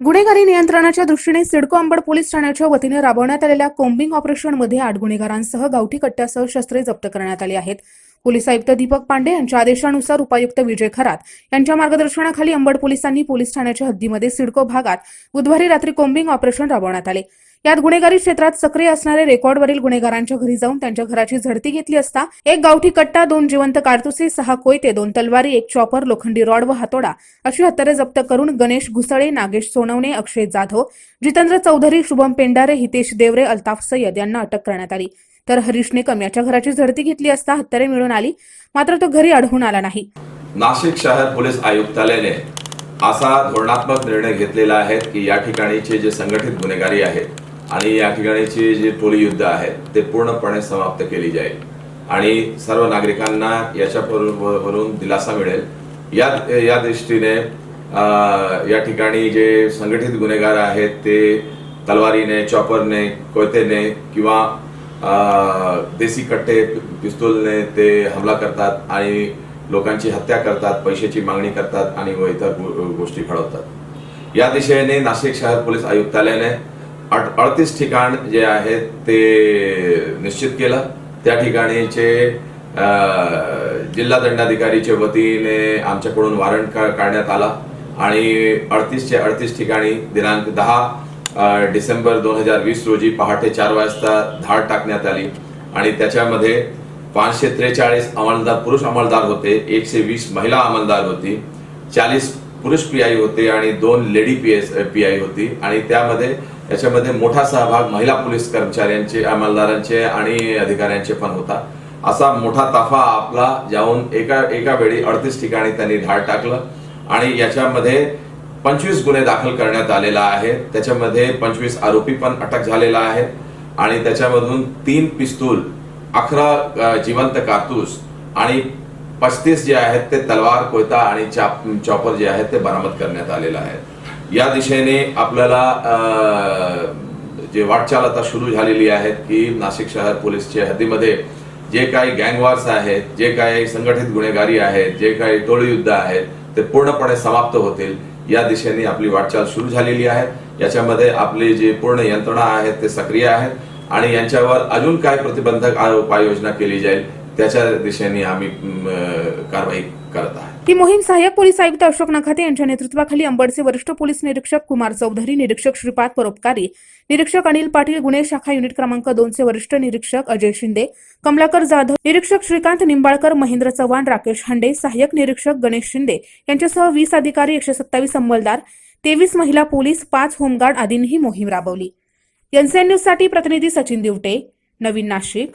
गुन्हेगारी नियंत्रणाच्या दृष्टीने सिडको अंबड पोलीस ठाण्याच्या वतीने राबवण्यात आलेल्या कोम्बिंग ऑपरेशनमध्ये 8 गुन्हेगारांसह गावठी कट्ट्यासह शस्त्रे जप्त करण्यात आली आहेत। पोलीस आयुक्त दीपक पांडे यांच्या आदेशानुसार उपायुक्त विजय खरात यांच्या मार्गदर्शनाखाली अंबड पोलिसांनी पोलीस ठाण्याच्या हद्दीमध्ये सिडको भागात बुधवारी रात्री कोम्बिंग ऑपरेशन राबवण्यात आले। यात गुन्हेगारी क्षेत्रात सक्रिय असणारे रेकॉर्डवरील गुन्हेगारांच्या घरी जाऊन त्यांच्या घराची झडती घेतली असता 1 गावठी कट्टा, 2 जिवंत कारतुसे, 6 कोयते, 2 तलवारी, 1 चॉपर, लोखंडी रॉड व हातोडा अशी हत्यारे जप्त करून गणेश घुसळे, नागेश सोनवणे, अक्षय जाधव, जितेंद्र चौधरी, शुभम पेंडारे, हितेश देवरे, अल्ताफ सय्यद यांना अटक करण्यात आली। तर हरीश निकम याच्या घराची झडती घेतली असता हत्यारे मिळून आली, मात्र तो घरी आढळून आला नाही। नाशिक शहर पोलीस आयुक्तालयाने असा धोरणात्मक निर्णय घेतलेला आहे की या ठिकाणीचे जे संघटित गुन्हेगारी आहेत आणि या ठिकाणीची जी टोळी युद्ध आहेत ते पूर्णपणे समाप्त केली जाईल आणि सर्व नागरिकांना याच्यावरून दिलासा मिळेल। या दृष्टीने या ठिकाणी जे संघटित गुन्हेगार आहेत ते तलवारीने, चॉपरने, कोयतेने किंवा देसी कट्टे, पिस्तूलने ते हमला करतात आणि लोकांची हत्या करतात, पैशाची मागणी करतात आणि इतर गोष्टी घडवतात। या दिशेने नाशिक शहर पोलीस आयुक्तालयाने 38 ठिकाण जे आहेत ते निश्चित केलं। त्या ठिकाणीचे जिल्हा दंडाधिकारीच्या वतीने आमच्याकडून वॉरंट काढण्यात आला आणि 38 ठिकाणी दिनांक 10 डिसेंबर 2020 रोजी पहाटे 4 वाजता धाड टाकण्यात आली आणि त्याच्यामध्ये 543 पुरुष अंमलदार होते, 120 महिला अंमलदार होती, 40 पुरुष पीआय होते आणि 2 लेडी पीआय होती आणि याच्यामध्ये मोठा सहभाग महिला पोलीस कर्मचाऱ्यांचे, अंमलदारांचे आणि अधिकाऱ्यांचे पण होता। असा मोठा ताफा आपला जाऊन एका वेळी 38 ठिकाणी त्यांनी धाड टाकलं आणि याच्यामध्ये 25 गुन्हे दाखल करण्यात आलेला आहे। त्याच्यामध्ये 25 आरोपी पण अटक झालेला आहे आणि त्याच्यामधून 3 पिस्तूल, 11 जिवंत कारतूस आणि 35 जे आहेत ते तलवार, कोयता आणि चॉपर जे आहेत ते बरामद करण्यात आलेलं आहे। या दिशेने आपल्याला जे वाटचाल आता सुरू झालेली आहे की नाशिक शहर पोलीसच्या हद्दीमध्ये जे काही गँगवॉर्स आहेत, जे काही संघटित गुन्हेगारी आहेत, जे काही टोळी युद्ध आहेत ते पूर्णपणे समाप्त होतील। या दिशेने आपली वाटचाल सुरू झालेली आहे। याच्यामध्ये आपली जी पूर्ण यंत्रणा आहेत ते सक्रिय आहेत आणि यांच्यावर अजून काय प्रतिबंधक उपाययोजना केली जाईल त्याच्या दिशेने आम्ही कारवाई करत आहोत। ही मोहीम सहाय्यक पोलीस आयुक्त अशोक नखाते यांच्या नेतृत्वाखाली अंबडचे वरिष्ठ पोलीस निरीक्षक कुमार चौधरी, निरीक्षक श्रीपाद परोपकारी, निरीक्षक अनिल पाटील, गुन्हे शाखा युनिट क्रमांक 2 चे वरिष्ठ निरीक्षक अजय शिंदे, कमलाकर जाधव, निरीक्षक श्रीकांत निंबाळकर, महेंद्र चव्हाण, राकेश हांडे, सहाय्यक निरीक्षक गणेश शिंदे यांच्यासह 20 अधिकारी, 127 अंमलदार, 23 महिला पोलीस, 5 होमगार्ड आदींनी ही मोहीम राबवली। एनसीएन न्यूज साठी प्रतिनिधी सचिन दिवटे, नवीन नाशिक।